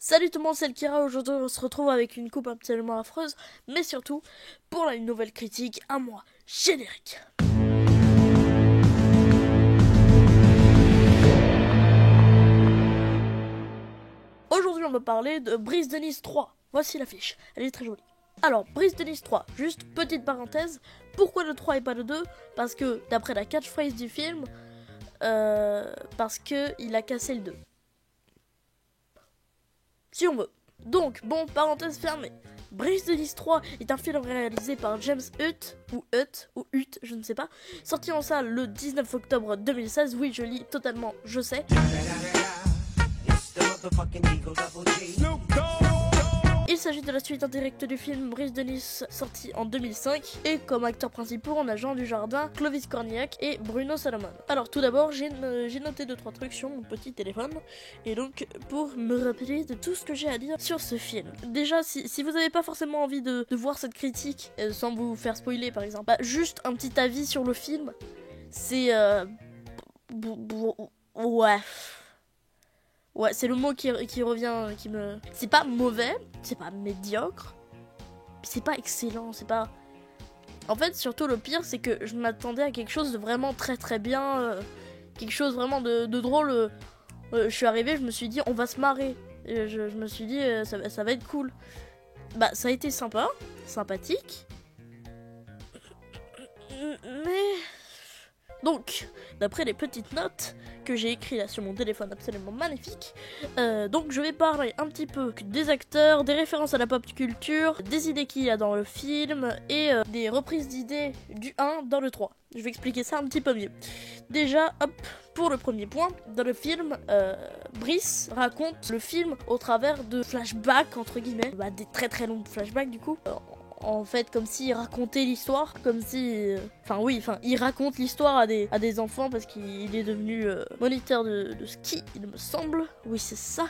Salut tout le monde, c'est le Kira. Aujourd'hui on se retrouve avec une coupe absolument affreuse, mais surtout pour une nouvelle critique à moi, générique. Aujourd'hui on va parler de Brise de Nice 3. Voici l'affiche, elle est très jolie. Alors, Brise de Nice 3, juste petite parenthèse, pourquoi le 3 et pas le 2? Parce que d'après la catchphrase du film, parce que il a cassé le 2. Si on veut. Donc, bon, parenthèse fermée. Brise de Nice 3 est un film réalisé par James Hutt, ou Hutt, je ne sais pas, sorti en salle le 19 octobre 2016. Oui, je lis totalement, je sais. Il s'agit de la suite indirecte du film Brise de Nice, sorti en 2005, et comme acteurs principaux, on a Jean Dujardin, Clovis Cornillac et Bruno Salomon. Alors tout d'abord, j'ai noté 2-3 trucs sur mon petit téléphone, et donc pour me rappeler de tout ce que j'ai à dire sur ce film. Déjà, si vous n'avez pas forcément envie de voir cette critique, sans vous faire spoiler par exemple, bah, juste un petit avis sur le film, c'est... ouais... Ouais, c'est le mot qui revient, qui me... C'est pas mauvais, c'est pas médiocre, c'est pas excellent, c'est pas... En fait, surtout le pire, c'est que je m'attendais à quelque chose de vraiment très très bien, quelque chose vraiment de drôle. Je suis arrivée, je me suis dit, on va se marrer. Et je me suis dit, ça va être cool. Bah, ça a été sympa, sympathique. Mais... Donc, d'après les petites notes que j'ai écrites là sur mon téléphone absolument magnifique, donc je vais parler un petit peu des acteurs, des références à la pop culture, des idées qu'il y a dans le film et des reprises d'idées du 1 dans le 3. Je vais expliquer ça un petit peu mieux. Déjà, hop, pour le premier point, dans le film, Brice raconte le film au travers de flashbacks, entre guillemets, des très très longs flashbacks du coup. En fait, comme s'il racontait l'histoire, comme si... il raconte l'histoire à des enfants parce qu'il est devenu moniteur de ski, il me semble. Oui, c'est ça.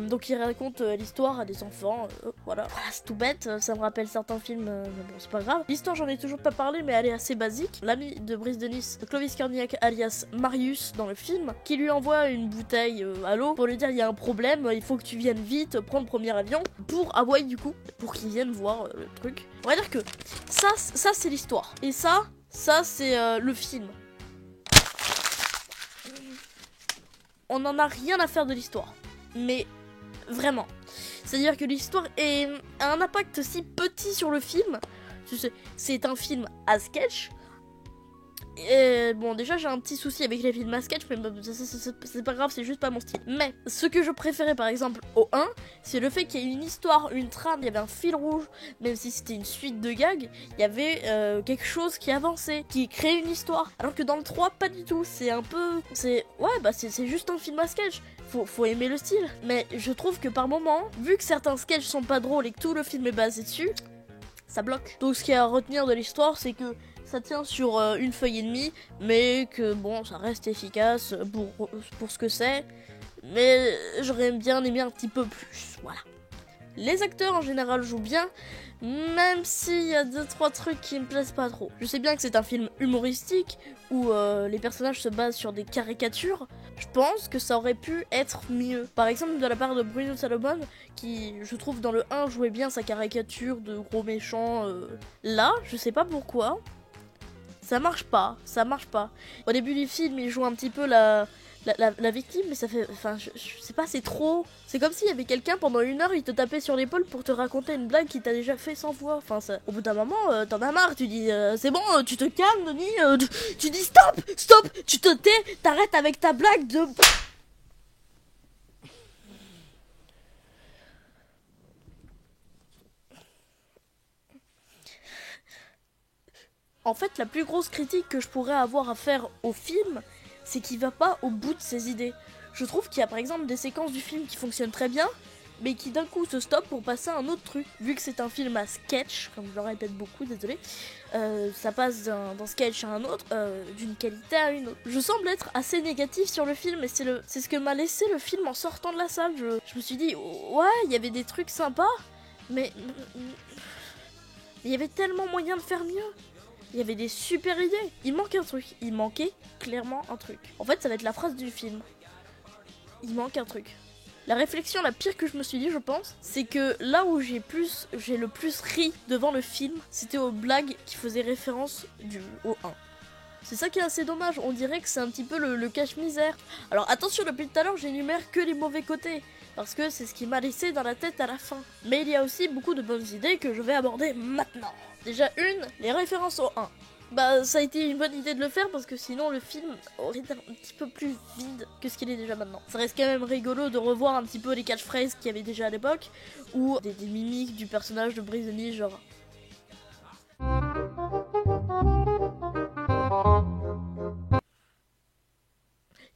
Donc il raconte l'histoire à des enfants, voilà. Voilà, c'est tout bête, ça me rappelle certains films, mais bon, c'est pas grave. L'histoire, j'en ai toujours pas parlé, mais elle est assez basique. L'ami de Brise de Nice, Clovis Cornillac, alias Marius, dans le film, qui lui envoie une bouteille à l'eau pour lui dire il y a un problème, il faut que tu viennes vite prendre le premier avion pour Hawaï du coup, pour qu'il vienne voir le truc. On va dire que ça c'est l'histoire. Et ça c'est le film. On n'en a rien à faire de l'histoire. Mais vraiment. C'est-à-dire que l'histoire a un impact si petit sur le film. C'est un film à sketch. Et bon, déjà j'ai un petit souci avec les films à sketch, mais c'est pas grave, c'est juste pas mon style. Mais ce que je préférais par exemple au 1, c'est le fait qu'il y ait une histoire, une trame, il y avait un fil rouge, même si c'était une suite de gags, il y avait quelque chose qui avançait, qui créait une histoire. Alors que dans le 3, pas du tout, c'est un peu... c'est juste un film à sketch. Faut aimer le style. Mais je trouve que par moment, vu que certains sketchs sont pas drôles et que tout le film est basé dessus, ça bloque. Donc ce qu'il y a à retenir de l'histoire, c'est que ça tient sur une feuille et demie, mais que bon, ça reste efficace pour ce que c'est. Mais j'aurais bien aimé un petit peu plus, voilà. Les acteurs en général jouent bien, même s'il y a 2-3 trucs qui me plaisent pas trop. Je sais bien que c'est un film humoristique, où les personnages se basent sur des caricatures. Je pense que ça aurait pu être mieux. Par exemple, de la part de Bruno Salomon, qui, je trouve, dans le 1, jouait bien sa caricature de gros méchant. Là, je sais pas pourquoi. Ça marche pas. Au début du film, il joue un petit peu la victime, mais ça fait... Enfin, je sais pas, c'est trop... C'est comme s'il y avait quelqu'un, pendant 1 heure, il te tapait sur l'épaule pour te raconter une blague qu'il t'a déjà fait 100 fois. Enfin, au bout d'un moment, t'en as marre, tu dis, c'est bon, tu te calmes, Denis, tu dis stop, tu te tais, t'arrêtes avec ta blague de... En fait, la plus grosse critique que je pourrais avoir à faire au film, c'est qu'il va pas au bout de ses idées. Je trouve qu'il y a par exemple des séquences du film qui fonctionnent très bien, mais qui d'un coup se stoppent pour passer à un autre truc. Vu que c'est un film à sketch, comme je le répète beaucoup, désolé, ça passe d'un sketch à un autre, d'une qualité à une autre. Je semble être assez négatif sur le film, et c'est ce que m'a laissé le film en sortant de la salle. Je me suis dit, ouais, il y avait des trucs sympas, mais il y avait tellement moyen de faire mieux. Il y avait des super idées. Il manque un truc. Il manquait clairement un truc. En fait, ça va être la phrase du film. Il manque un truc. La réflexion la pire que je me suis dit, je pense, c'est que là où j'ai le plus ri devant le film, c'était aux blagues qui faisaient référence au 1. C'est ça qui est assez dommage, on dirait que c'est un petit peu le cache-misère. Alors attention, depuis tout à l'heure, j'énumère que les mauvais côtés, parce que c'est ce qui m'a laissé dans la tête à la fin. Mais il y a aussi beaucoup de bonnes idées que je vais aborder maintenant. Déjà les références au 1. Bah ça a été une bonne idée de le faire parce que sinon le film aurait été un petit peu plus vide que ce qu'il est déjà maintenant. Ça reste quand même rigolo de revoir un petit peu les catchphrases qu'il y avait déjà à l'époque, ou des mimiques du personnage de Brise de Nice, genre...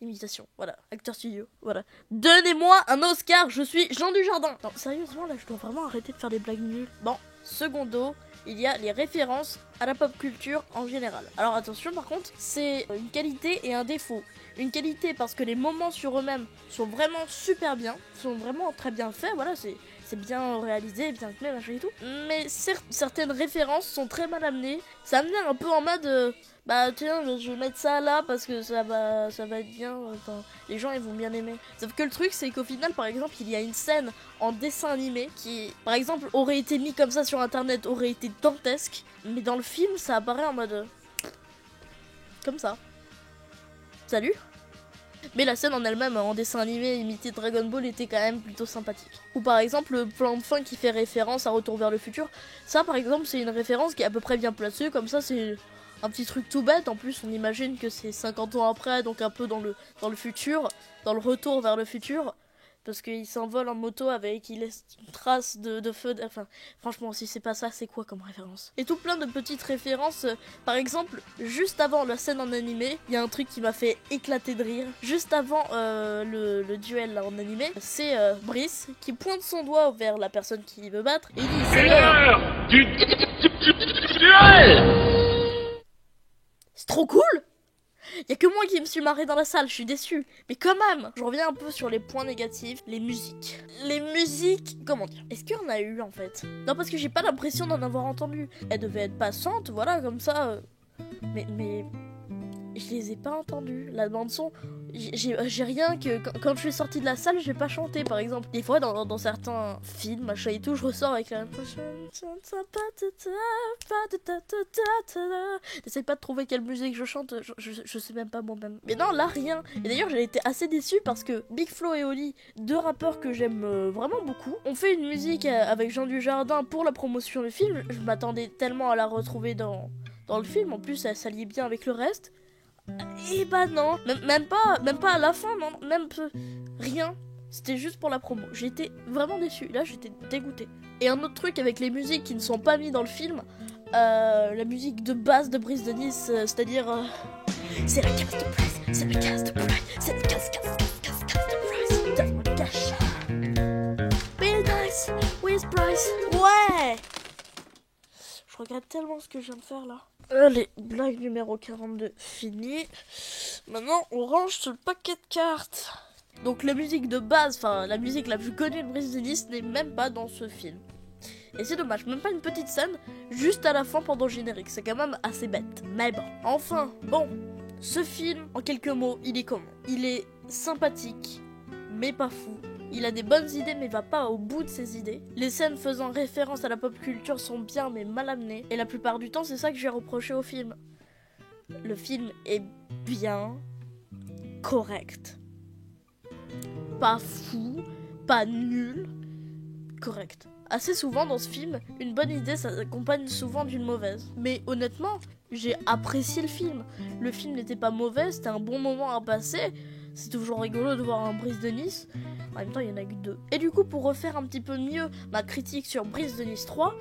Imitation, voilà, acteur studio, voilà. Donnez-moi un Oscar, je suis Jean Dujardin. Non, sérieusement, là, je dois vraiment arrêter de faire des blagues nulles. Bon, secondo, il y a les références à la pop culture en général. Alors attention, par contre, c'est une qualité et un défaut. Une qualité parce que les moments sur eux-mêmes sont vraiment super bien, sont vraiment très bien faits, voilà, c'est bien réalisé, bien fait, machin et tout. Mais certaines références sont très mal amenées. Ça amenait un peu en mode... bah tiens, je vais mettre ça là parce que ça va être bien, enfin, les gens ils vont bien aimer. Sauf que le truc c'est qu'au final, par exemple, il y a une scène en dessin animé qui, par exemple, aurait été mis comme ça sur internet, aurait été dantesque, mais dans le film ça apparaît en mode... comme ça. Salut. Mais la scène en elle-même, en dessin animé imité Dragon Ball, était quand même plutôt sympathique. Ou par exemple, le plan de fin qui fait référence à Retour vers le futur. Ça, par exemple, c'est une référence qui est à peu près bien placée, comme ça, c'est un petit truc tout bête. En plus, on imagine que c'est 50 ans après, donc un peu dans le futur, dans le retour vers le futur. Parce qu'il s'envole en moto il laisse une trace de feu. Enfin, franchement, si c'est pas ça, c'est quoi comme référence? Et tout plein de petites références. Par exemple, juste avant la scène en animé, il y a un truc qui m'a fait éclater de rire. Juste avant le duel là, en animé, c'est Brice qui pointe son doigt vers la personne qui veut battre et il dit c'est l'heure du duel. C'est trop cool! Y'a que moi qui me suis marré dans la salle, je suis déçue. Mais quand même, je reviens un peu sur les points négatifs. Les musiques. Les musiques, comment dire? Est-ce qu'il y en a eu en fait? Non, parce que j'ai pas l'impression d'en avoir entendu. Elles devaient être passantes, voilà, comme ça. Mais je les ai pas entendues. La bande son, j'ai rien que... Quand je suis sortie de la salle, j'ai pas chanté, par exemple. Des fois, dans certains films, machin et tout, je ressors avec la... J'essaie pas de trouver quelle musique je chante, je sais même pas moi-même. Mais non, là, rien. Et d'ailleurs, j'ai été assez déçue parce que Big Flo et Oli, deux rappeurs que j'aime vraiment beaucoup, ont fait une musique avec Jean Dujardin pour la promotion du film. Je m'attendais tellement à la retrouver dans le film. En plus, ça s'alliait bien avec le reste. Et bah non, même pas à la fin, non, même rien. C'était juste pour la promo. J'étais vraiment déçue. Là, j'étais dégoûtée. Et un autre truc avec les musiques qui ne sont pas mis dans le film, la musique de base de Brise de Nice, c'est-à-dire c'est la case de Brise, c'est la case de Brise, c'est la case de Brise. Donne-moi le cash. Be nice with Bryce. Ouais. Je regrette tellement ce que je viens de faire là. Les blagues numéro 42 finies. Maintenant, on range sur le paquet de cartes. Donc la musique de base, enfin la musique la plus connue de Brise de Nice n'est même pas dans ce film. Et c'est dommage, même pas une petite scène, juste à la fin pendant le générique. C'est quand même assez bête. Mais bon, enfin, bon. Ce film, en quelques mots, il est comment? Il est sympathique, mais pas fou. Il a des bonnes idées mais va pas au bout de ses idées. Les scènes faisant référence à la pop culture sont bien mais mal amenées. Et la plupart du temps c'est ça que j'ai reproché au film. Le film est bien correct. Pas fou, pas nul, correct. Assez souvent dans ce film, une bonne idée ça s'accompagne souvent d'une mauvaise. Mais honnêtement, j'ai apprécié le film. Le film n'était pas mauvais, c'était un bon moment à passer. C'est toujours rigolo de voir un Brise de Nice. En même temps, il y en a que 2. Et du coup, pour refaire un petit peu mieux ma critique sur Brise de Nice 3,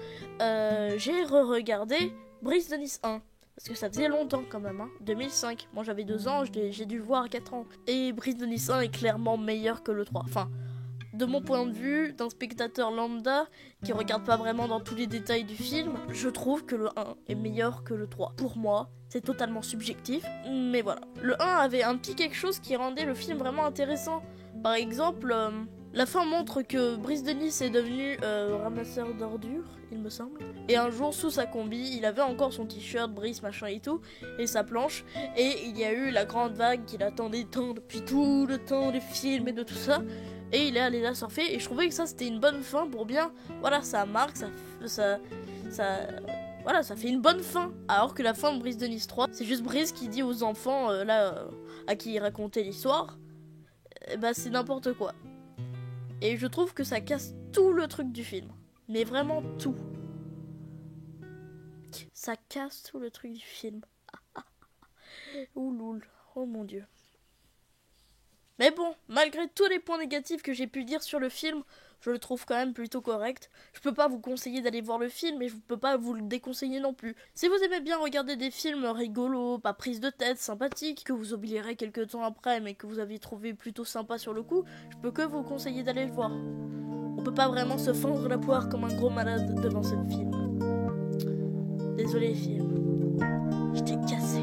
j'ai re-regardé Brise de Nice 1. Parce que ça faisait longtemps quand même, hein. 2005. Moi, j'avais 2 ans, j'ai dû le voir à 4 ans. Et Brise de Nice 1 est clairement meilleur que le 3. Enfin, de mon point de vue, d'un spectateur lambda qui regarde pas vraiment dans tous les détails du film, je trouve que le 1 est meilleur que le 3. Pour moi, c'est totalement subjectif, mais voilà. Le 1 avait un petit quelque chose qui rendait le film vraiment intéressant. Par exemple, la fin montre que Brise de Nice est devenu ramasseur d'ordures, il me semble. Et un jour, sous sa combi, il avait encore son t-shirt, Brice, machin et tout, et sa planche. Et il y a eu la grande vague qu'il attendait tant depuis tout le temps du film et de tout ça. et il est allé la surfer, et je trouvais que ça c'était une bonne fin pour bien, voilà, ça marque, voilà, ça fait une bonne fin. Alors que la fin de Brise de Nice 3, c'est juste Brise qui dit aux enfants, à qui il racontait l'histoire, bah c'est n'importe quoi. Et je trouve que ça casse tout le truc du film. Mais vraiment tout. Ça casse tout le truc du film. Ouloul, oh mon dieu. Mais bon, malgré tous les points négatifs que j'ai pu dire sur le film, je le trouve quand même plutôt correct. Je peux pas vous conseiller d'aller voir le film, et je peux pas vous le déconseiller non plus. Si vous aimez bien regarder des films rigolos, pas prise de tête, sympathiques, que vous oublierez quelques temps après, mais que vous aviez trouvé plutôt sympa sur le coup, je peux que vous conseiller d'aller le voir. On peut pas vraiment se fendre la poire comme un gros malade devant ce film. Désolé film, je t'ai cassé.